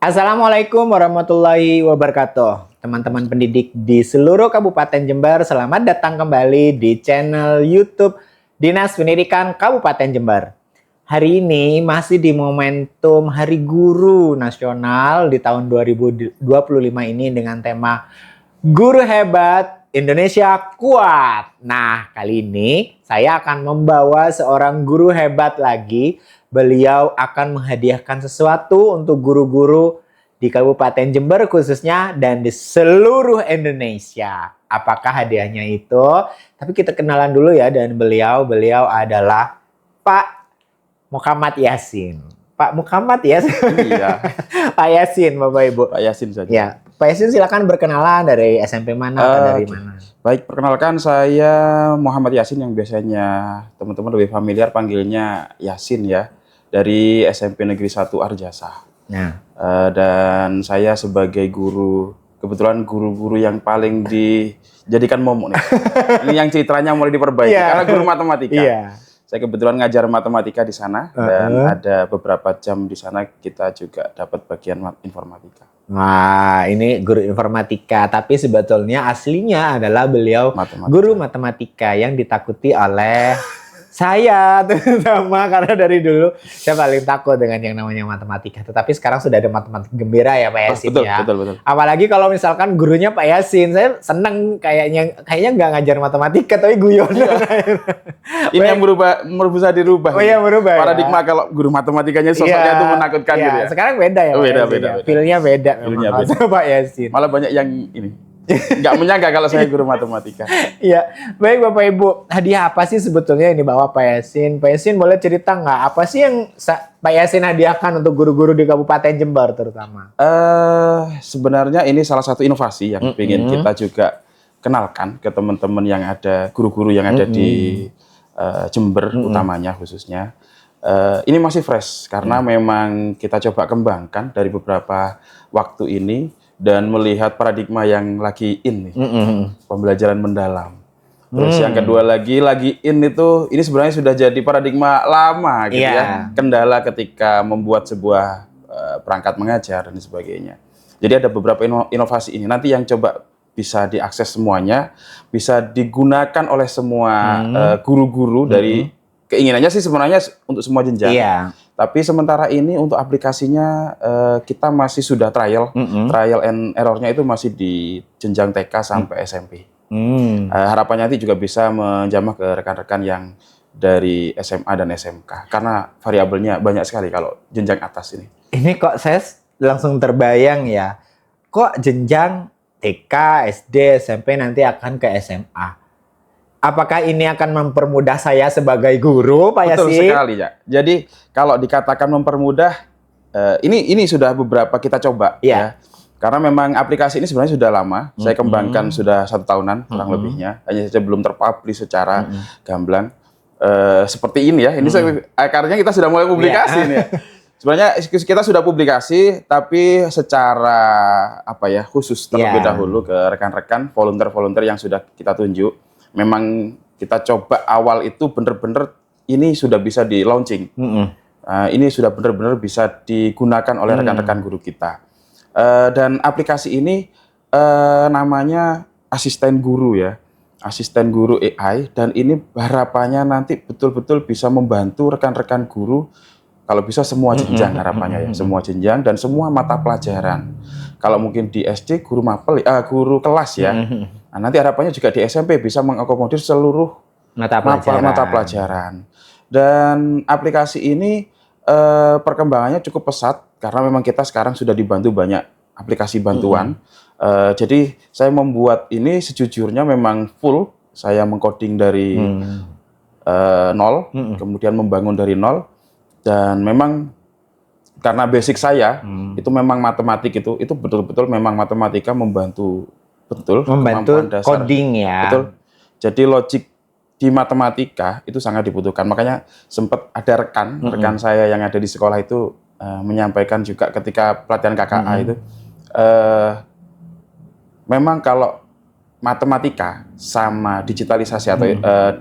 Assalamualaikum warahmatullahi wabarakatuh. Teman-teman pendidik di seluruh Kabupaten Jember, selamat datang kembali di channel YouTube Dinas Pendidikan Kabupaten Jember. Hari ini masih di momentum Hari Guru Nasional di tahun 2025 ini dengan tema Guru Hebat Indonesia Kuat. Nah, kali ini saya akan membawa seorang guru hebat lagi. Beliau akan menghadiahkan sesuatu untuk guru-guru di Kabupaten Jember khususnya dan di seluruh Indonesia. Apakah hadiahnya itu? Tapi kita kenalan dulu ya dan beliau adalah Pak Muhammad Yasin. Pak Muhammad ya? Iya. Pak Yasin, Bapak Ibu. Pak Yasin saja. Ya, Pak Yasin silakan berkenalan dari SMP mana atau dari mana? Baik, perkenalkan saya Muhammad Yasin yang biasanya teman-teman lebih familiar panggilnya Yasin ya. Dari SMP Negeri 1 Arjasa. Nah. Dan saya sebagai guru, kebetulan guru-guru yang paling dijadikan momok nih. Ini yang citranya mulai diperbaiki karena guru matematika. Saya kebetulan ngajar matematika di sana dan ada beberapa jam di sana kita juga dapat bagian informatika. Wah, ini guru informatika, tapi sebetulnya aslinya adalah beliau guru matematika yang ditakuti oleh saya terutama karena dari dulu saya paling takut dengan yang namanya matematika. Tetapi sekarang sudah ada matematika gembira ya Pak Yasin ya. Betul. Apalagi kalau misalkan gurunya Pak Yasin, saya seneng kayaknya nggak ngajar matematika tapi guyon. Ini yang bisa dirubah. Oh iya, berubah. Paradigma ya? Kalau guru matematikanya sosoknya itu menakutkan gitu ya. Sekarang beda ya. Beda. Feel-nya beda. Pak Yasin. Malah banyak yang ini. Nggak menyangka kalau saya guru matematika. Iya, baik Bapak Ibu. Hadiah apa sih sebetulnya yang dibawa Pak Yasin? Pak Yasin boleh cerita nggak apa sih yang Pak Yasin hadiahkan untuk guru-guru di Kabupaten Jember terutama? Sebenarnya ini salah satu inovasi yang ingin kita juga kenalkan ke teman-teman yang ada, guru-guru yang ada di Jember utamanya khususnya. Ini masih fresh karena memang kita coba kembangkan dari beberapa waktu ini. Dan melihat paradigma yang lagi in nih, pembelajaran mendalam. Terus yang kedua lagi in itu, ini sebenarnya sudah jadi paradigma lama gitu ya. Kendala ketika membuat sebuah perangkat mengajar dan sebagainya. Jadi ada beberapa inovasi ini. Nanti yang coba bisa diakses semuanya, bisa digunakan oleh semua guru-guru dari keinginannya sih sebenarnya untuk semua jenjang. Tapi sementara ini untuk aplikasinya kita masih sudah trial and error-nya itu masih di jenjang TK sampai SMP. Harapannya nanti juga bisa menjamah ke rekan-rekan yang dari SMA dan SMK karena variabelnya banyak sekali kalau jenjang atas ini. Ini kok saya langsung terbayang ya, kok jenjang TK, SD, SMP nanti akan ke SMA. Apakah ini akan mempermudah saya sebagai guru, Pak Yasin? Betul sekali, ya. Jadi kalau dikatakan mempermudah, ini sudah beberapa kita coba, ya. Karena memang aplikasi ini sebenarnya sudah lama. Saya kembangkan sudah 1 tahunan kurang lebihnya. Hanya saja belum terpublish secara gamblang. Seperti ini ya. Ini karena kita sudah mulai publikasi nih. Ya. Sebenarnya kita sudah publikasi, tapi secara khusus terlebih dahulu ke rekan-rekan volunteer yang sudah kita tunjuk. Memang kita coba awal itu benar-benar ini sudah bisa di launching, ini sudah benar-benar bisa digunakan oleh rekan-rekan guru kita. Dan aplikasi ini namanya asisten guru ya, asisten guru AI. Dan ini harapannya nanti betul-betul bisa membantu rekan-rekan guru. Kalau bisa semua jenjang harapannya ya, semua jenjang dan semua mata pelajaran. Kalau mungkin di SD guru kelas ya. Nah, nanti harapannya juga di SMP bisa mengakomodir seluruh mata pelajaran. Dan aplikasi ini perkembangannya cukup pesat karena memang kita sekarang sudah dibantu banyak aplikasi bantuan. Jadi saya membuat ini sejujurnya memang full. Saya mengcoding dari nol, kemudian membangun dari nol. Dan memang karena basic saya itu memang matematik itu betul-betul memang matematika membantu kemampuan dasar coding ya. Betul. Jadi logik di matematika itu sangat dibutuhkan. Makanya sempat ada rekan saya yang ada di sekolah itu menyampaikan juga ketika pelatihan KKA itu memang kalau matematika sama digitalisasi atau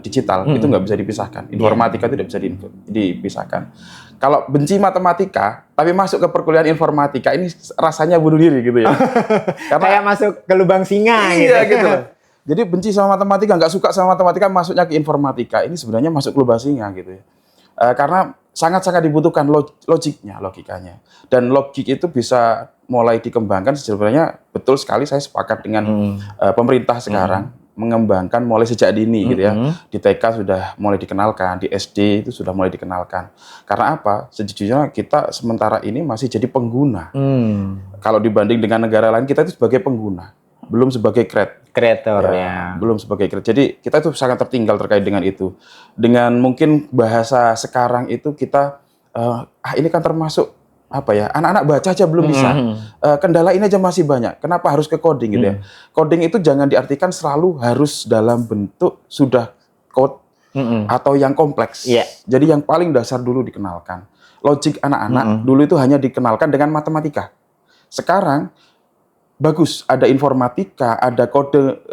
digital itu nggak bisa dipisahkan. Informatika tidak bisa dipisahkan. Kalau benci matematika, tapi masuk ke perkuliahan informatika, ini rasanya bunuh diri gitu ya. Karena kayak masuk ke lubang singa iya, gitu. Jadi benci sama matematika, nggak suka sama matematika, masuknya ke informatika. Ini sebenarnya masuk ke lubang singa gitu ya. Karena sangat-sangat dibutuhkan logikanya. Dan logik itu bisa mulai dikembangkan sebenarnya betul sekali, saya sepakat dengan pemerintah sekarang. Mengembangkan mulai sejak dini gitu ya. Di TK sudah mulai dikenalkan, di SD itu sudah mulai dikenalkan. Karena apa? Sejujurnya kita sementara ini masih jadi pengguna. Kalau dibanding dengan negara lain, kita itu sebagai pengguna, belum sebagai kreator ya. Belum sebagai kreator. Jadi kita itu sangat tertinggal terkait dengan itu. Dengan mungkin bahasa sekarang itu kita ini kan termasuk apa ya, anak-anak baca aja belum bisa. Kendala ini aja masih banyak. Kenapa harus ke coding gitu ya? Coding itu jangan diartikan selalu harus dalam bentuk sudah code atau yang kompleks. Jadi yang paling dasar dulu dikenalkan. Logik anak-anak dulu itu hanya dikenalkan dengan matematika. Sekarang bagus, ada informatika, ada kode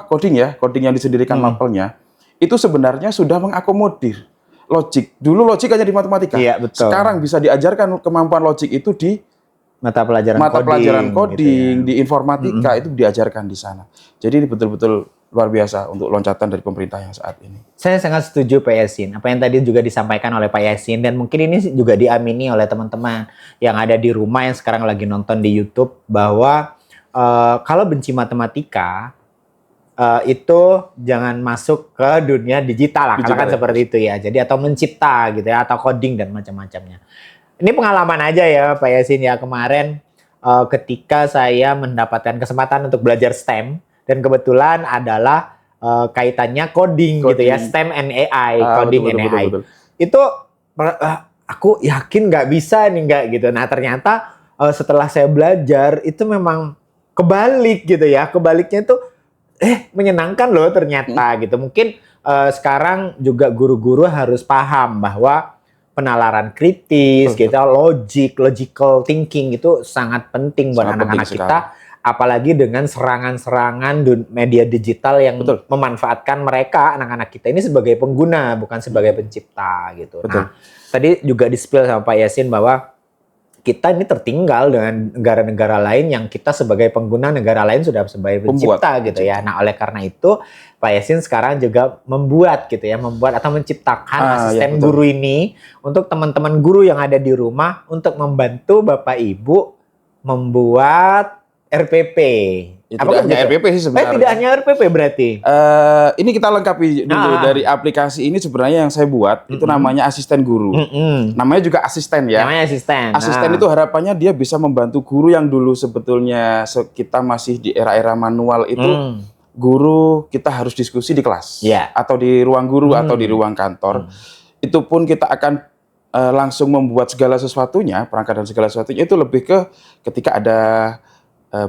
coding yang disendirikan mapelnya. Itu sebenarnya sudah mengakomodir logik. Dulu logik hanya di matematika. Iya, betul. Sekarang bisa diajarkan kemampuan logik itu di mata pelajaran coding gitu ya. Di informatika itu diajarkan di sana. Jadi ini betul-betul luar biasa untuk loncatan dari pemerintah yang saat ini. Saya sangat setuju Pak Yasin. Apa yang tadi juga disampaikan oleh Pak Yasin, dan mungkin ini juga diamini oleh teman-teman yang ada di rumah yang sekarang lagi nonton di YouTube, bahwa kalau benci matematika, itu jangan masuk ke dunia digital lah, katakan seperti itu ya. Jadi atau mencipta gitu ya, atau coding dan macam-macamnya. Ini pengalaman aja ya Pak Yasin ya, kemarin ketika saya mendapatkan kesempatan untuk belajar STEM, dan kebetulan adalah kaitannya coding gitu ya, STEM and AI, coding and AI. Itu aku yakin nggak bisa nih, nggak gitu. Nah ternyata setelah saya belajar itu memang kebalik gitu ya, kebaliknya tuh menyenangkan loh ternyata gitu. Mungkin sekarang juga guru-guru harus paham bahwa penalaran kritis, gitu, logical thinking itu sangat penting buat anak-anak kita, apalagi dengan serangan-serangan media digital yang memanfaatkan mereka, anak-anak kita ini sebagai pengguna, bukan sebagai pencipta gitu. Nah, tadi juga di-spill sama Pak Yasin bahwa kita ini tertinggal dengan negara-negara lain yang kita sebagai pengguna negara lain sudah sebagai pencipta gitu ya. Nah, oleh karena itu Pak Yasin sekarang juga membuat atau menciptakan asisten guru ini untuk teman-teman guru yang ada di rumah untuk membantu Bapak Ibu membuat RPP. Tidak hanya RPP sih sebenarnya. Tidak hanya RPP berarti. Ini kita lengkapi dulu dari aplikasi ini sebenarnya yang saya buat itu namanya asisten guru. Namanya juga asisten ya. Namanya asisten. Asisten itu harapannya dia bisa membantu guru yang dulu sebetulnya kita masih di era-era manual itu. Guru kita harus diskusi di kelas atau di ruang guru atau di ruang kantor. Itu pun kita akan langsung membuat segala sesuatunya, perangkat dan segala sesuatunya itu lebih ke ketika ada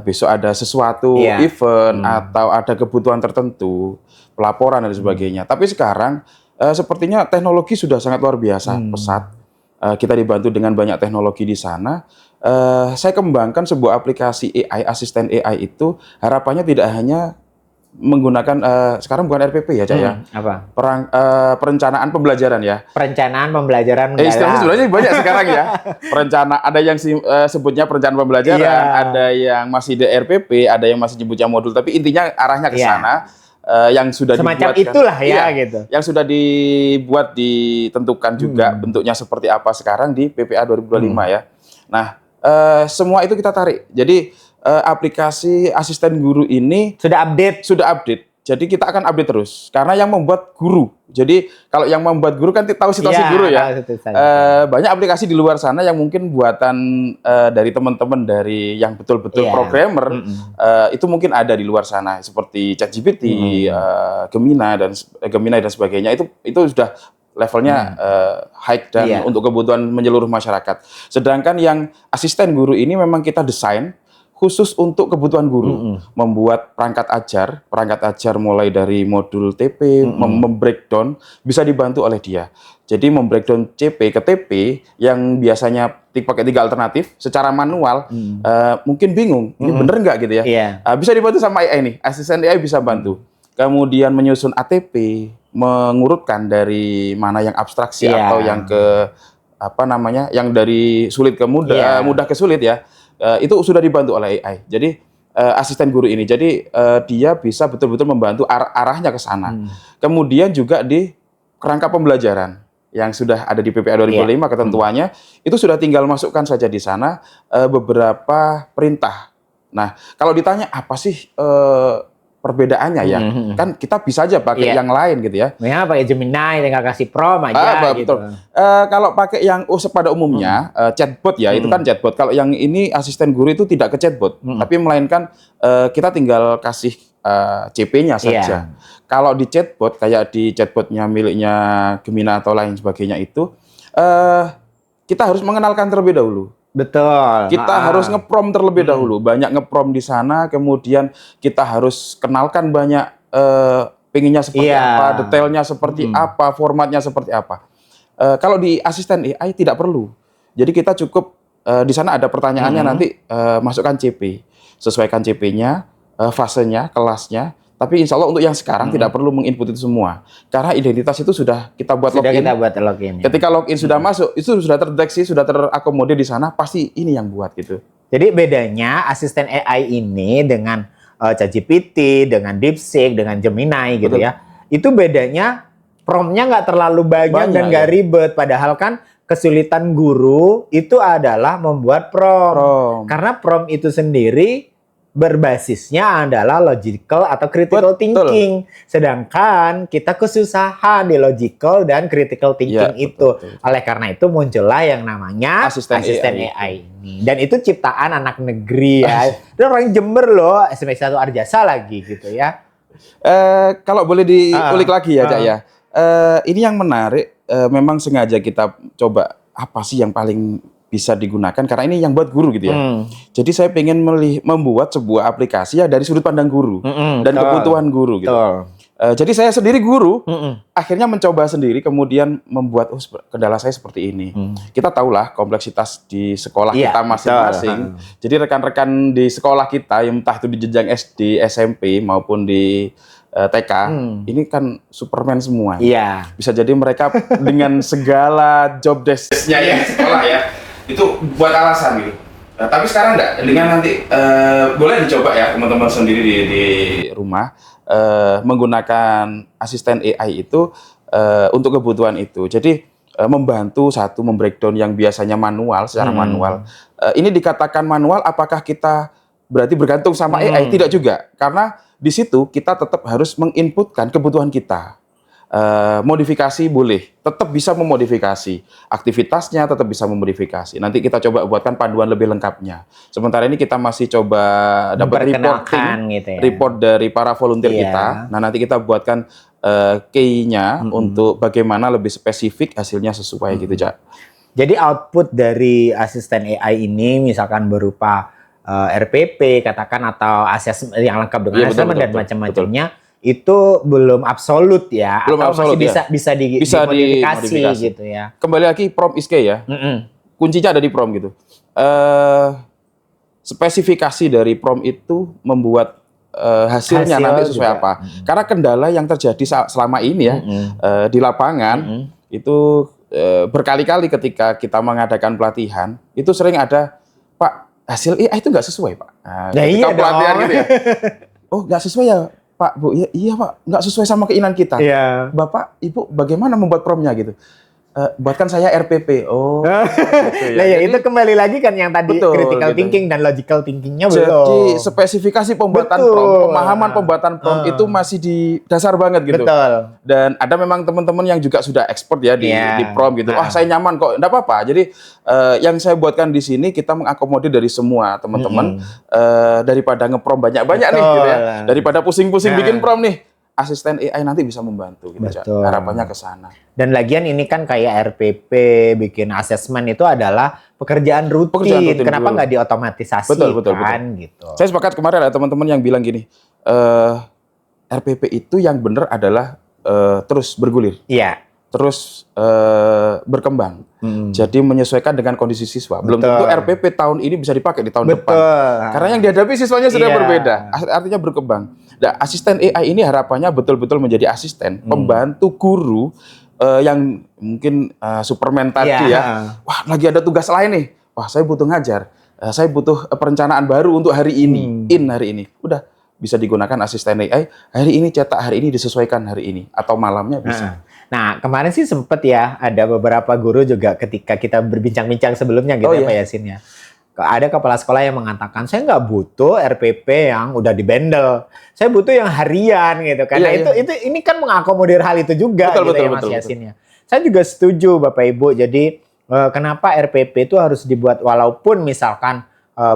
besok ada sesuatu event atau ada kebutuhan tertentu, pelaporan dan sebagainya. Tapi sekarang sepertinya teknologi sudah sangat luar biasa, pesat. Kita dibantu dengan banyak teknologi di sana. Saya kembangkan sebuah aplikasi AI, asisten AI itu harapannya tidak hanya menggunakan sekarang bukan RPP ya, Cak ya. Apa? Perencanaan pembelajaran ya. Perencanaan pembelajaran. Istilahnya sebenarnya banyak sekarang ya. Ada yang sebutnya perencanaan pembelajaran, ada yang masih di RPP, ada yang masih nyebutnya modul, tapi intinya arahnya ke sana. Yang sudah semacam dibuat itulah gitu. Yang sudah dibuat, ditentukan juga bentuknya seperti apa sekarang di PPA 2025 ya. Nah, semua itu kita tarik. Jadi aplikasi asisten guru ini sudah update. Jadi kita akan update terus karena yang membuat guru. Jadi kalau yang membuat guru kan tahu situasi guru ya. Banyak aplikasi di luar sana yang mungkin buatan dari teman-teman dari yang betul-betul programmer itu mungkin ada di luar sana seperti ChatGPT, Gemini dan sebagainya. Itu sudah levelnya high dan untuk kebutuhan menyeluruh masyarakat. Sedangkan yang asisten guru ini memang kita desain khusus untuk kebutuhan guru, membuat perangkat ajar mulai dari modul TP, membreakdown, bisa dibantu oleh dia. Jadi membreakdown CP ke TP yang biasanya pakai 3 alternatif, secara manual, mungkin bingung, ini bener nggak gitu ya. Bisa dibantu sama AI nih, asisten AI bisa bantu. Kemudian menyusun ATP, mengurutkan dari mana yang abstraksi atau yang ke yang dari sulit ke mudah, mudah ke sulit ya, itu sudah dibantu oleh AI. Jadi asisten guru ini, jadi dia bisa betul-betul membantu arahnya ke sana. Kemudian juga di kerangka pembelajaran yang sudah ada di PPA 2005 ketentuannya, itu sudah tinggal masukkan saja di sana beberapa perintah. Nah, kalau ditanya apa sih perbedaannya ya, kan kita bisa aja pakai yang lain gitu ya. Nah, pakai Gemini, tinggal kasih prompt aja gitu. Betul. Kalau pakai yang pada umumnya chatbot ya, itu kan chatbot. Kalau yang ini asisten guru itu tidak ke chatbot, tapi melainkan kita tinggal kasih CP-nya saja. Kalau di chatbot, kayak di chatbotnya miliknya Gemini atau lain sebagainya itu, kita harus mengenalkan terlebih dahulu. Betul. Kita harus ngeprom terlebih dahulu, banyak ngeprom di sana, kemudian kita harus kenalkan banyak pengennya seperti apa, detailnya seperti apa, formatnya seperti apa. Kalau di asisten AI tidak perlu. Jadi kita cukup di sana ada pertanyaannya nanti masukkan CP, sesuaikan CP-nya, fasenya, kelasnya. Tapi insya Allah untuk yang sekarang tidak perlu menginput itu semua. Karena identitas itu sudah kita buat login. Kita buat login. Ketika login sudah masuk, itu sudah terdeteksi, sudah terakomodir di sana, pasti ini yang buat gitu. Jadi bedanya asisten AI ini dengan ChatGPT, dengan DeepSeek, dengan Gemini gitu ya. Itu bedanya prompt-nya nggak terlalu banyak dan nggak ribet. Padahal kan kesulitan guru itu adalah membuat prompt. Karena prompt itu sendiri berbasisnya adalah logical atau critical thinking. Sedangkan kita kesusahan di logical dan critical thinking itu. Oleh karena itu muncullah yang namanya asisten AI ini. Dan itu ciptaan anak negeri ya. Dan orang Jember loh, SMP 1 Arjasa lagi gitu ya. Kalau boleh diulik lagi ya, Cak ya. Ini yang menarik, memang sengaja kita coba apa sih yang paling bisa digunakan, karena ini yang buat guru gitu ya. Jadi saya pengen membuat sebuah aplikasi ya dari sudut pandang guru dan kebutuhan guru gitu. Jadi saya sendiri guru, akhirnya mencoba sendiri, kemudian membuat kendala saya seperti ini. Kita tahulah kompleksitas di sekolah kita masing-masing. Jadi rekan-rekan di sekolah kita, yang entah itu di jenjang SD, SMP maupun di TK, ini kan Superman semua. Bisa jadi mereka dengan segala job desk-nya ya sekolah ya, itu buat alasan gitu. Tapi sekarang enggak, dengan nanti boleh dicoba ya teman-teman sendiri di rumah menggunakan asisten AI itu untuk kebutuhan itu. Jadi membantu satu membreakdown yang biasanya manual secara manual. Ini dikatakan manual, apakah kita berarti bergantung sama AI? Tidak juga, karena di situ kita tetap harus menginputkan kebutuhan kita. Modifikasi boleh, tetap bisa memodifikasi aktivitasnya, tetap bisa memodifikasi. Nanti kita coba buatkan panduan lebih lengkapnya. Sementara ini kita masih coba dapat report dari para volunteer kita. Nah, nanti kita buatkan key-nya untuk bagaimana lebih spesifik hasilnya sesuai gitu, Cak. Jadi output dari asisten AI ini misalkan berupa RPP katakan, atau assessment yang lengkap dengan assessment dan macam-macamnya, itu belum absolut ya, belum atau absolut, masih bisa dimodifikasi gitu ya. Kembali lagi prompt is key ya. Kuncinya ada di prompt gitu. Spesifikasi dari prompt itu membuat hasilnya nanti sesuai juga apa. Karena kendala yang terjadi selama ini ya di lapangan itu berkali-kali ketika kita mengadakan pelatihan, itu sering ada, Pak, hasil AI itu nggak sesuai, Pak. Nah, iya pelatihan gitu ya. Oh, nggak sesuai ya, Pak, Bu? Ya, iya, Pak. Nggak sesuai sama keinginan kita. Bapak, Ibu, bagaimana membuat prompt-nya gitu? Buatkan saya RPP. Oh, gitu ya. Nah, ya, itu kembali lagi kan yang tadi critical thinking dan logical thinking-nya belum. Jadi spesifikasi pembuatan prompt, pemahaman pembuatan prompt itu masih di dasar banget gitu. Dan ada memang teman-teman yang juga sudah expert ya di prompt gitu. Wah, saya nyaman kok, enggak apa-apa. Jadi yang saya buatkan di sini kita mengakomodir dari semua teman-teman, daripada nge-prompt banyak-banyak nih gitu ya. Daripada pusing-pusing bikin prompt nih, asisten AI nanti bisa membantu gitu. Harapannya ke sana. Dan lagian ini kan kayak RPP, bikin assessment itu adalah pekerjaan rutin. Kenapa nggak diotomatisasi kan gitu. Saya sepakat, kemarin ada teman-teman yang bilang gini, RPP itu yang benar adalah terus bergulir. Terus berkembang. Jadi menyesuaikan dengan kondisi siswa. Belum tentu RPP tahun ini bisa dipakai di tahun depan. Karena yang dihadapi siswanya sudah berbeda. Artinya berkembang. Nah, asisten AI ini harapannya betul-betul menjadi asisten, pembantu guru yang mungkin Superman tadi ya. Wah, lagi ada tugas lain nih. Wah, saya butuh ngajar. Saya butuh perencanaan baru untuk hari ini. Hari ini. Udah bisa digunakan asisten AI. Hari ini cetak, hari ini disesuaikan hari ini atau malamnya bisa. Nah, kemarin sih sempet ya ada beberapa guru juga ketika kita berbincang-bincang sebelumnya gitu Pak Yasin ya. Ada kepala sekolah yang mengatakan, saya nggak butuh RPP yang udah dibendel. Saya butuh yang harian gitu. Karena ini kan mengakomodir hal itu juga Mas Yasin ya. Saya juga setuju Bapak Ibu. Jadi kenapa RPP itu harus dibuat walaupun misalkan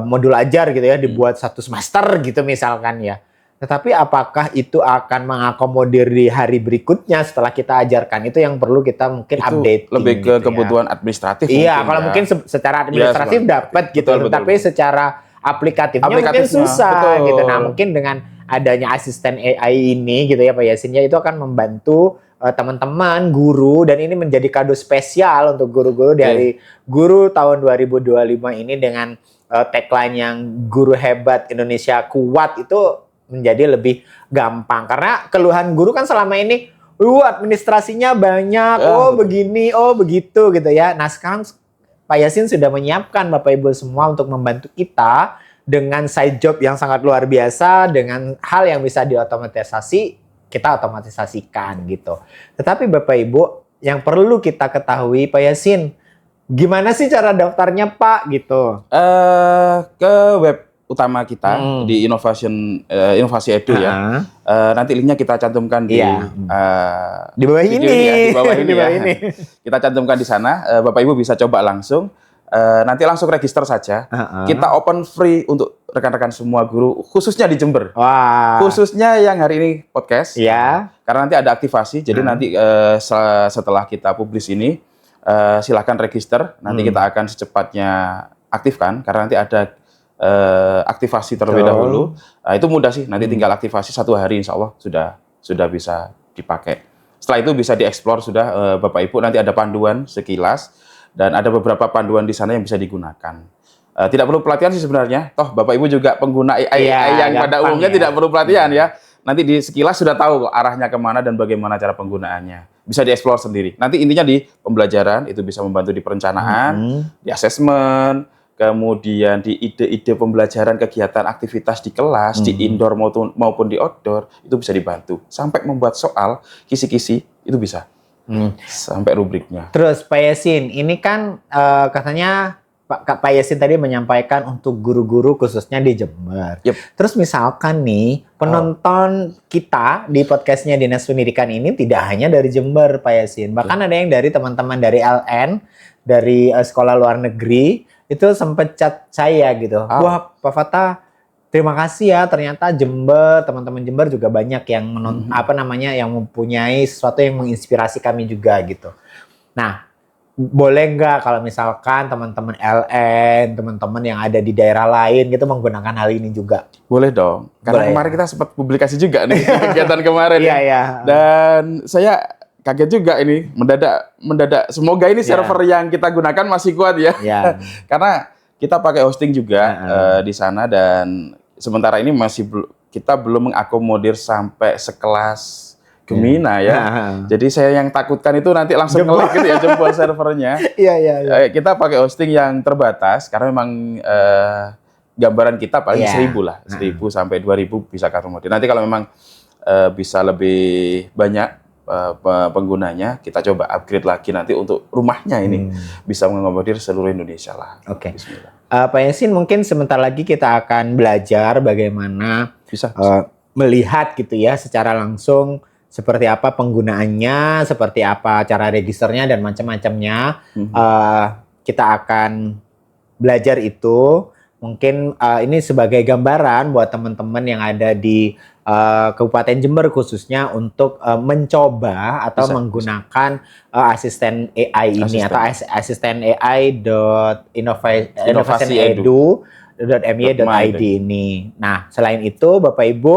modul ajar gitu ya, dibuat 1 semester gitu misalkan ya. Tetapi apakah itu akan mengakomodir di hari berikutnya setelah kita ajarkan? Itu yang perlu kita mungkin update. Lebih ke gitu kebutuhan administratif. Iya, kalau mungkin secara administratif dapat gitu. Tapi secara aplikatifnya mungkin susah gitu. Nah, mungkin dengan adanya asisten AI ini gitu ya Pak Yasin ya, itu akan membantu teman-teman guru, dan ini menjadi kado spesial untuk guru-guru dari Guru tahun 2025 ini dengan tagline yang guru hebat Indonesia kuat itu menjadi lebih gampang. Karena keluhan guru kan selama ini, administrasinya banyak, begini, begitu gitu ya. Nah sekarang Pak Yasin sudah menyiapkan Bapak Ibu semua untuk membantu kita dengan side job yang sangat luar biasa, dengan hal yang bisa diotomatisasi, kita otomatisasikan gitu. Tetapi Bapak Ibu, yang perlu kita ketahui Pak Yasin, gimana sih cara daftarnya Pak gitu? Ke web utama kita di Inovasi Edu ya. Nanti linknya kita cantumkan di bawah ini. Di bawah ini. Kita cantumkan di sana. Bapak Ibu bisa coba langsung. Nanti langsung register saja. Kita open free untuk rekan-rekan semua guru, khususnya di Jember. Khususnya yang hari ini podcast. Karena nanti ada aktivasi. Jadi nanti setelah kita publish ini, silahkan register. Nanti kita akan secepatnya aktifkan. Karena nanti ada aktivasi terlebih dahulu. Itu mudah sih. Nanti tinggal aktivasi 1 hari, insya Allah sudah bisa dipakai. Setelah itu bisa dieksplor sudah Bapak Ibu. Nanti ada panduan sekilas. Dan ada beberapa panduan di sana yang bisa digunakan. Tidak perlu pelatihan sih sebenarnya. Toh Bapak Ibu juga pengguna AI yang pada umumnya tidak perlu pelatihan ya. Nanti di sekilas sudah tahu kok arahnya kemana dan bagaimana cara penggunaannya. Bisa dieksplor sendiri. Nanti intinya di pembelajaran itu bisa membantu di perencanaan, di asesmen, kemudian di ide-ide pembelajaran, kegiatan aktivitas di kelas, di indoor maupun di outdoor, itu bisa dibantu. Sampai membuat soal, kisi-kisi, itu bisa. Sampai rubriknya. Terus Pak Yasin, ini kan katanya Pak Yasin tadi menyampaikan untuk guru-guru khususnya di Jember. Terus misalkan nih, penonton kita di podcastnya Dinas Pendidikan ini tidak hanya dari Jember Pak Yasin. Bahkan ada yang dari teman-teman dari LN, dari sekolah luar negeri, itu sempat chat saya gitu. Wah Pak Fatah, terima kasih ya, ternyata Jember, teman-teman Jember juga banyak yang yang mempunyai sesuatu yang menginspirasi kami juga gitu. Nah, boleh nggak kalau misalkan teman-teman LN, teman-teman yang ada di daerah lain gitu menggunakan hal ini juga? Boleh dong. Karena kemarin kita sempat publikasi juga nih kegiatan kemarin. Dan saya kaget juga ini mendadak. Semoga ini server yang kita gunakan masih kuat ya. Karena kita pakai hosting juga di sana, dan sementara ini kita belum mengakomodir sampai sekelas Gemina ya. Jadi saya yang takutkan itu nanti langsung nge-lag gitu ya, jebol servernya. Kita pakai hosting yang terbatas karena memang gambaran kita paling 1.000 lah. 1.000 sampai 2.000 bisa akomodir. Nanti kalau memang bisa lebih banyak penggunanya, kita coba upgrade lagi nanti untuk rumahnya ini bisa mengakomodir seluruh Indonesia lah. Bismillah. Pak Yasin, mungkin sebentar lagi kita akan belajar bagaimana melihat gitu ya secara langsung seperti apa penggunaannya, seperti apa cara registernya dan macam-macamnya. Kita akan belajar itu. Mungkin ini sebagai gambaran buat teman-teman yang ada di Kabupaten Jember khususnya untuk mencoba atau menggunakan asisten AI ini atau asisten AI.innovationedu.my.id ini. Nah, selain itu Bapak Ibu,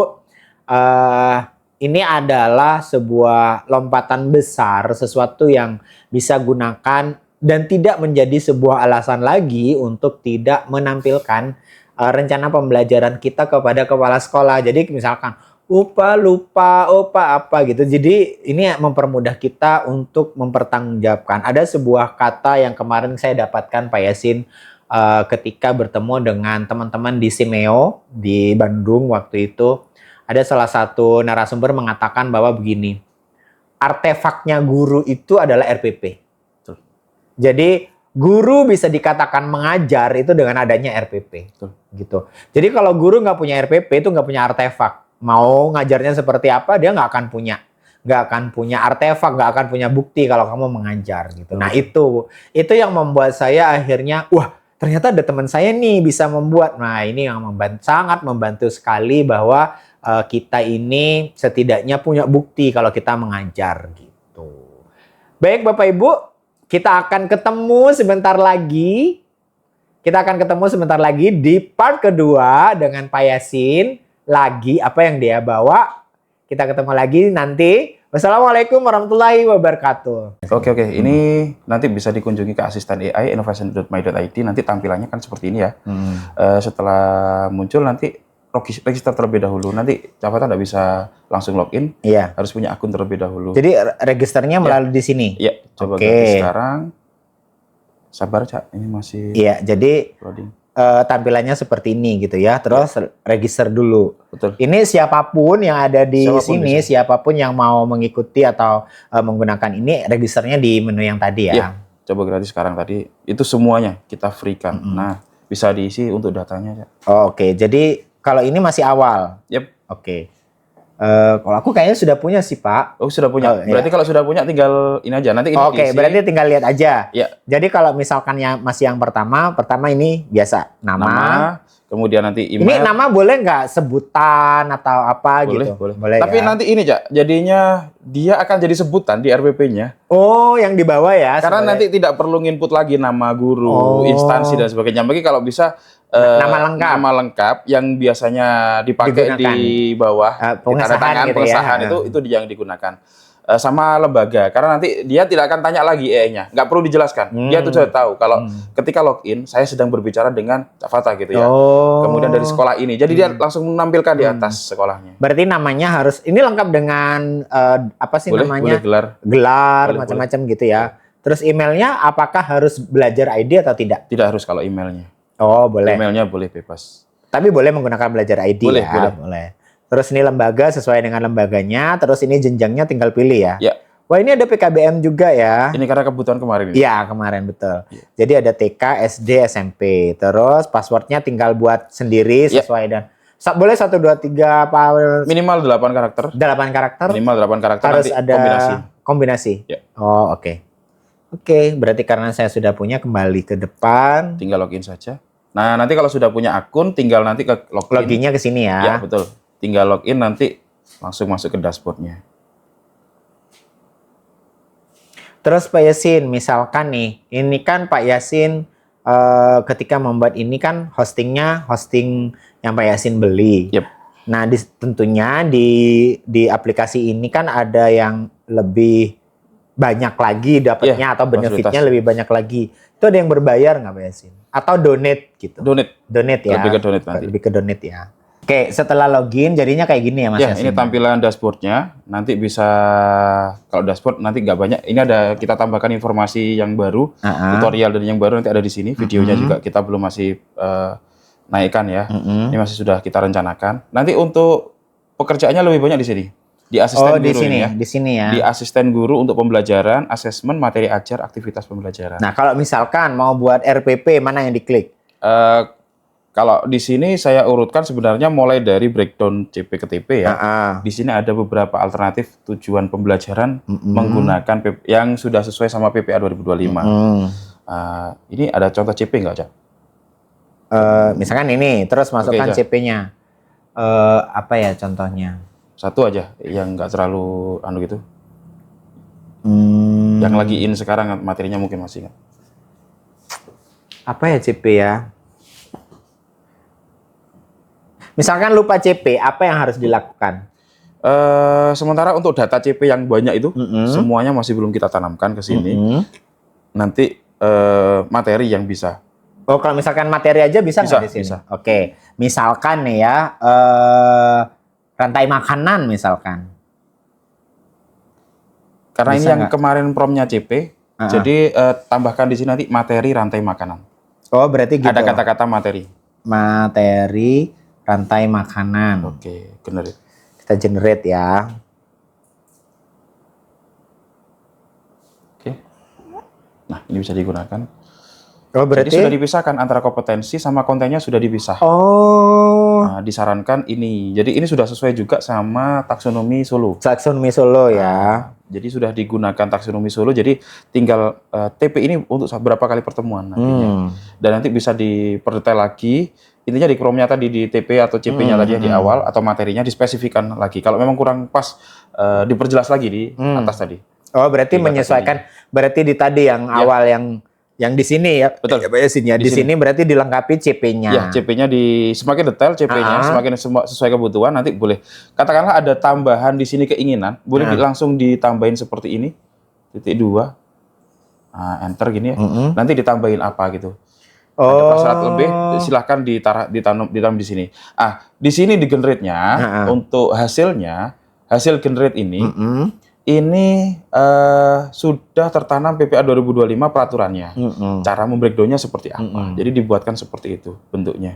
ini adalah sebuah lompatan besar, sesuatu yang bisa gunakan dan tidak menjadi sebuah alasan lagi untuk tidak menampilkan rencana pembelajaran kita kepada kepala sekolah. Jadi misalkan, lupa apa gitu. Jadi ini mempermudah kita untuk mempertanggungjawabkan. Ada sebuah kata yang kemarin saya dapatkan Pak Yasin ketika bertemu dengan teman-teman di Simeo di Bandung waktu itu. Ada salah satu narasumber mengatakan bahwa begini, artefaknya guru itu adalah RPP. Jadi guru bisa dikatakan mengajar itu dengan adanya RPP. Gitu. Jadi kalau guru nggak punya RPP itu nggak punya artefak. Mau ngajarnya seperti apa dia nggak akan punya. Nggak akan punya artefak, nggak akan punya bukti kalau kamu mengajar gitu. Nah itu yang membuat saya akhirnya, wah ternyata ada teman saya nih bisa membuat. Nah ini yang sangat membantu sekali bahwa kita ini setidaknya punya bukti kalau kita mengajar gitu. Baik Bapak Ibu, kita akan ketemu sebentar lagi. Kita akan ketemu sebentar lagi di part kedua dengan Pak Yasin. Lagi apa yang dia bawa. Kita ketemu lagi nanti. Wassalamualaikum warahmatullahi wabarakatuh. Oke. Ini nanti bisa dikunjungi ke asisten AI innovation.my.id. Nanti tampilannya kan seperti ini ya. Setelah muncul nanti register terlebih dahulu. Nanti Cavata nggak bisa langsung login. Iya. Harus punya akun terlebih dahulu. Jadi registernya melalui di sini. Iya. Coba ganti sekarang. Sabar Cak, ini masih. Iya. Jadi loading. Tampilannya seperti ini gitu ya. Terus register dulu. Betul. Ini siapapun yang ada di sini, siapapun yang mau mengikuti atau menggunakan ini, registernya di menu yang tadi ya. Iya. Coba gratis sekarang tadi. Itu semuanya kita free-kan. Nah, bisa diisi untuk datanya. Oke. Jadi kalau ini masih awal. Yep. Oke. Kalau aku kayaknya sudah punya sih Pak. Oh sudah punya. Berarti kalau sudah punya tinggal ini aja. Nanti ini Oke, berarti tinggal lihat aja. Ya. Jadi kalau misalkan yang masih yang pertama ini biasa nama. Kemudian nanti email. Ini nama boleh nggak sebutan atau apa gitu? Boleh. Tapi nanti ini Cak, jadinya dia akan jadi sebutan di RPP-nya. Oh, yang di bawah ya. Karena nanti tidak perlu nginput lagi nama guru, instansi dan sebagainya. Bagi kalau bisa nama lengkap yang biasanya dipakai di bawah tanda tangan gitu pengesahan ya. itu yang digunakan. Sama lembaga, karena nanti dia tidak akan tanya lagi EE-nya, nggak perlu dijelaskan. Dia tuh sudah tahu kalau ketika login saya sedang berbicara dengan Cavata gitu ya. Kemudian dari sekolah ini, jadi dia langsung menampilkan di atas sekolahnya. Berarti namanya harus ini lengkap dengan apa sih namanya? Gelar, macam-macam gitu ya. Terus emailnya apakah harus belajar ID atau tidak? Tidak harus kalau emailnya. Oh boleh. Emailnya boleh bebas. Tapi boleh menggunakan belajar ID boleh, ya? Boleh. Terus ini lembaga sesuai dengan lembaganya, terus ini jenjangnya tinggal pilih ya? Ya. Wah ini ada PKBM juga ya? Ini karena kebutuhan kemarin. Iya kemarin betul. Ya. Jadi ada TK, SD, SMP. Terus passwordnya tinggal buat sendiri sesuai dan boleh 1, 2, 3 apa? Minimal 8 karakter. 8 karakter? Minimal 8 karakter. Harus nanti ada kombinasi? Ya. Oh oke. Oke, berarti karena saya sudah punya kembali ke depan. Tinggal login saja. Nah nanti kalau sudah punya akun tinggal nanti ke login. Loginnya ke sini ya? Ya betul. Tinggal login nanti langsung masuk ke dashboardnya. Terus Pak Yasin, misalkan nih, ini kan Pak Yasin ketika membuat ini kan hosting yang Pak Yasin beli. Yep. Nah, tentunya di aplikasi ini kan ada yang lebih banyak lagi dapatnya atau benefitnya lebih banyak lagi. Itu ada yang berbayar nggak Pak Yasin? Atau donate gitu? Donate ya. Lebih ke donate nanti. Lebih ke donate ya. Oke, setelah login jadinya kayak gini ya Mas Yasin? Ini tampilan dashboardnya. Nanti bisa, kalau dashboard nanti nggak banyak. Ini ada kita tambahkan informasi yang baru, tutorial dan yang baru nanti ada di sini. Videonya juga kita belum masih naikkan ya. Ini masih sudah kita rencanakan. Nanti untuk pekerjaannya lebih banyak di sini. Di asisten guru ini ya. Di sini ya. Di asisten guru untuk pembelajaran, asesmen, materi ajar, aktivitas pembelajaran. Nah, kalau misalkan mau buat RPP mana yang diklik? Kalau di sini saya urutkan sebenarnya mulai dari breakdown CP ke TP ya. Di sini ada beberapa alternatif tujuan pembelajaran menggunakan yang sudah sesuai sama PPA 2025. Ini ada contoh CP nggak, Cak? Misalkan ini, terus masukkan CP-nya. Apa ya contohnya? Satu aja, yang nggak terlalu gitu. Yang lagi in sekarang materinya mungkin masih nggak. Apa ya CP ya? Misalkan lupa CP, apa yang harus dilakukan? Sementara untuk data CP yang banyak itu, semuanya masih belum kita tanamkan ke sini. Nanti materi yang bisa. Oh, kalau misalkan materi aja bisa nggak di sini? Bisa. Oke, misalkan nih ya, rantai makanan misalkan. Karena Bisa ini yang nggak? kemarin promnya CP, jadi tambahkan di sini nanti materi rantai makanan. Oh, berarti gitu. Ada kata-kata materi. Materi rantai makanan. Oke, generate. Kita generate ya. Oke. Nah, ini bisa digunakan. Oh, Jadi berarti sudah dipisahkan antara kompetensi sama kontennya sudah dipisah. Oh, Nah, disarankan ini. Jadi ini sudah sesuai juga sama taksonomi Solo. taksonomi Solo ya. Jadi sudah digunakan taksonomi Solo. Jadi tinggal TP ini untuk berapa kali pertemuan nantinya. Dan nanti bisa diperdetail lagi. Intinya di Chrome-nya tadi di TP atau CP-nya tadi ya di awal atau materinya dispesifikan lagi. Kalau memang kurang pas diperjelas lagi di atas tadi. Oh, berarti Di kata menyesuaikan. Berarti di tadi yang awal yang di sini ya. Betul. Ya, Pak Yasin ya. Di sini berarti dilengkapi CP-nya. Ya, CP-nya semakin detail CP-nya, semakin sesuai kebutuhan nanti boleh. Katakanlah ada tambahan di sini keinginan, boleh langsung ditambahin seperti ini. Titik 2. Nah, enter gini ya. Nanti ditambahin apa gitu. Ada prasyarat lebih, silahkan ditanam di sini. Di sini di generate-nya untuk hasil generate ini sudah tertanam PPA 2025 peraturannya. Cara membreakdown-nya seperti apa. Jadi dibuatkan seperti itu bentuknya.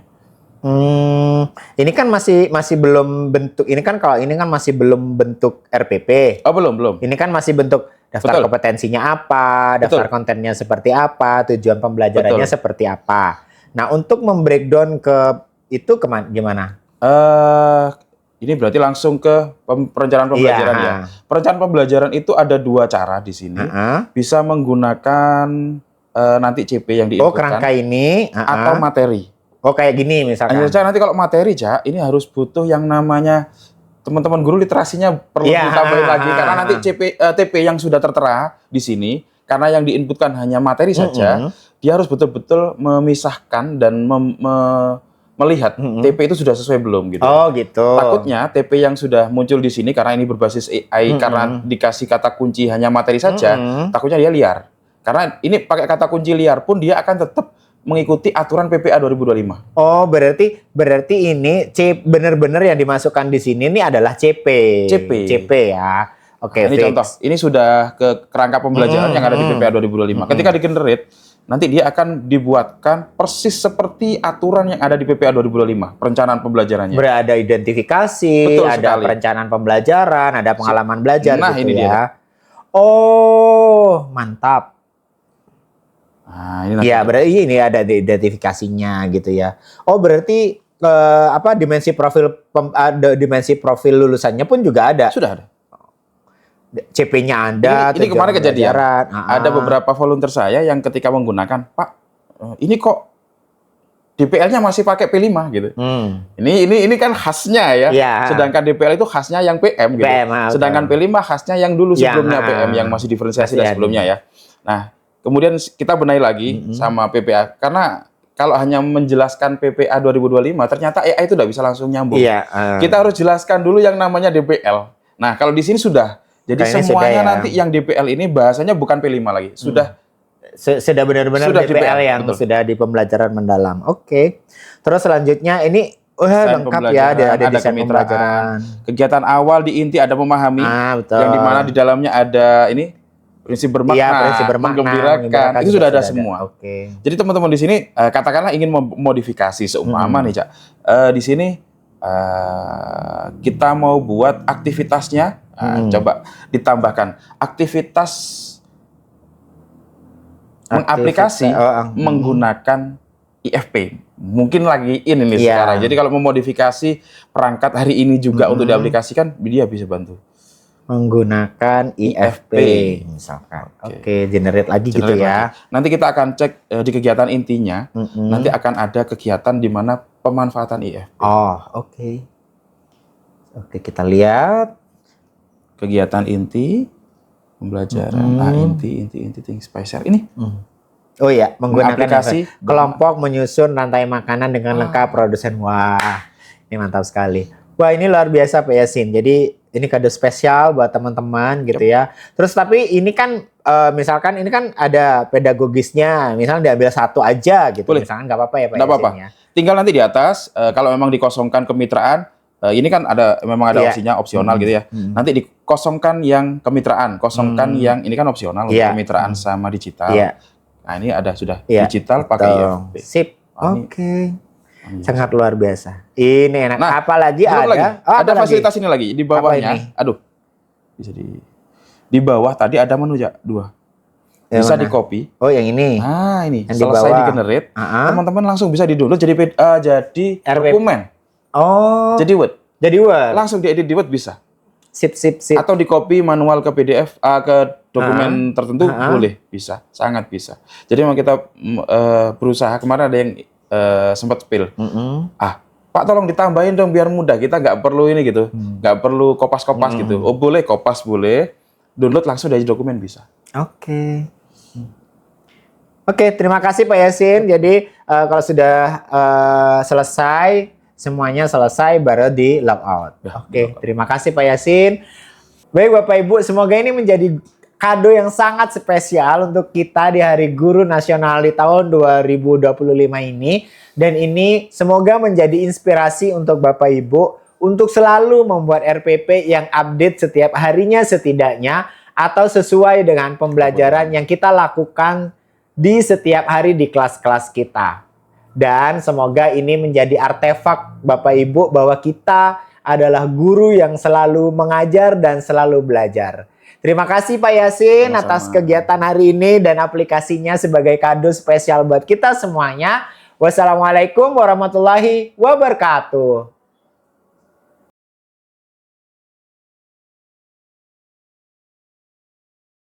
Ini kan masih belum bentuk. Ini kan kalau ini kan masih belum bentuk RPP. Oh, belum. Ini kan masih bentuk daftar kompetensinya apa, daftar kontennya seperti apa, tujuan pembelajarannya seperti apa. Nah, untuk membreakdown ke itu gimana? Ini berarti langsung ke perencanaan pembelajaran ya. Perencanaan pembelajaran itu ada 2 cara di sini. Bisa menggunakan nanti CP yang diinputkan. Oh, kerangka ini. Atau materi. Oh, kayak gini misalkan. Hanya saja nanti kalau materi, ini harus butuh yang namanya teman-teman guru literasinya perlu ditambahin lagi. Karena nanti TP yang sudah tertera di sini, karena yang diinputkan hanya materi saja, dia harus betul-betul memisahkan dan melihat TP itu sudah sesuai belum gitu. Oh, gitu. Takutnya TP yang sudah muncul di sini karena ini berbasis AI karena dikasih kata kunci hanya materi saja, takutnya dia liar. Karena ini pakai kata kunci liar pun dia akan tetap mengikuti aturan PPA 2025. Oh, berarti ini benar-benar yang dimasukkan di sini ini adalah CP. CP ya. Oke, ini contoh. Ini sudah ke kerangka pembelajaran yang ada di PPA 2025. Ketika di generate, nanti dia akan dibuatkan persis seperti aturan yang ada di PPA 2025, perencanaan pembelajarannya. Berada identifikasi, betul ada sekali. Perencanaan pembelajaran, ada pengalaman belajar Nah, gitu ini ya. dia. Oh, mantap. Nah, ini nanti. Ya, berarti ini ada identifikasinya gitu ya. Oh, berarti dimensi profil lulusannya pun juga ada. Sudah ada. CP-nya ada. Ini kemarin kejadian. Ada beberapa volunteer saya yang ketika menggunakan, Pak, ini kok DPL-nya masih pakai P5 gitu. Ini kan khasnya ya. Sedangkan DPL itu khasnya yang PM gitu. Sedangkan P5 khasnya yang dulu sebelumnya PM yang masih diferensiasi dan sebelumnya ya. Nah, kemudian kita benahi lagi sama PPA karena kalau hanya menjelaskan PPA 2025 ternyata AI itu tidak bisa langsung nyambung. Kita harus jelaskan dulu yang namanya DPL. Nah, kalau di sini sudah. Jadi semuanya nanti yang DPL ini bahasanya bukan P5 lagi. Sudah benar-benar DPL yang sudah di pembelajaran mendalam. Oke. Terus selanjutnya ini lengkap ya, ada desain pembelajaran. Kegiatan awal di inti ada memahami. Betul. Yang dimana di dalamnya ada ini prinsip bermakna, menggembirakan. Itu sudah ada semua. Oke. Jadi teman-teman di sini katakanlah ingin memodifikasi seumpama nih, Cak. Di sini kita mau buat aktivitasnya. Coba ditambahkan aktivitas mengaplikasi menggunakan IFP. Mungkin lagi ini nih sekarang. Jadi kalau memodifikasi perangkat hari ini juga untuk diaplikasikan, dia bisa bantu. Menggunakan IFP misalkan. Oke, generate lagi gitu ya. Nanti kita akan cek di kegiatan intinya. Nanti akan ada kegiatan di mana pemanfaatan IFP. Oh, oke. Oke, kita lihat. Kegiatan inti pembelajaran inti ting spesial ini. Oh iya, menggunakan aplikasi kelompok menyusun rantai makanan dengan lengkap produsen. Wah, ini mantap sekali. Wah, ini luar biasa Pak Yasin. Jadi ini kado spesial buat teman-teman gitu ya. Terus tapi ini kan misalkan ini kan ada pedagogisnya, misalnya diambil satu aja gitu. Boleh. Misalkan nggak apa-apa ya Pak Yasin apa-apa. ya. Tinggal nanti di atas kalau memang dikosongkan kemitraan, ini kan memang ada Iya. opsinya opsional gitu ya. Nanti dikosongkan yang kemitraan, kosongkan yang ini kan opsional untuk Iya. kemitraan sama digital. Iya. Nah, ini ada sudah Iya, digital pakai betul. IFP. Sip. Oh, ini- Oke. Sangat luar biasa. Ini enak. Nah, apalagi belum ada. lagi. Oh, Ada apa fasilitas lagi? ini lagi di Apa bawahnya. ini? Aduh. Bisa di bawah tadi ada menu ya, 2. Yang Bisa mana? di-copy. Oh, yang ini. Nah, ini Yang di selesai bawah. di-generate, Ah. teman-teman langsung bisa di-download jadi RWP. dokumen. Oh. Jadi Word. Jadi Word. Langsung diedit di Word bisa. Sip. Atau di-copy manual ke PDF ke dokumen tertentu boleh, bisa, sangat bisa. Jadi memang kita berusaha, kemarin ada yang sempat spill. Pak tolong ditambahin dong biar mudah, kita nggak perlu ini gitu, nggak perlu kopas-kopas gitu. Oh boleh, kopas boleh, download langsung dari dokumen bisa. Oke. Oke, terima kasih Pak Yasin. Jadi kalau sudah selesai, semuanya selesai baru di logout. Oke, terima kasih Pak Yasin. Baik Bapak Ibu, semoga ini menjadi kado yang sangat spesial untuk kita di Hari Guru Nasional di tahun 2025 ini. Dan ini semoga menjadi inspirasi untuk Bapak Ibu untuk selalu membuat RPP yang update setiap harinya setidaknya atau sesuai dengan pembelajaran yang kita lakukan di setiap hari di kelas-kelas kita. Dan semoga ini menjadi artefak Bapak Ibu bahwa kita adalah guru yang selalu mengajar dan selalu belajar. Terima kasih Pak Yasin atas kegiatan hari ini dan aplikasinya sebagai kado spesial buat kita semuanya. Wassalamualaikum warahmatullahi wabarakatuh.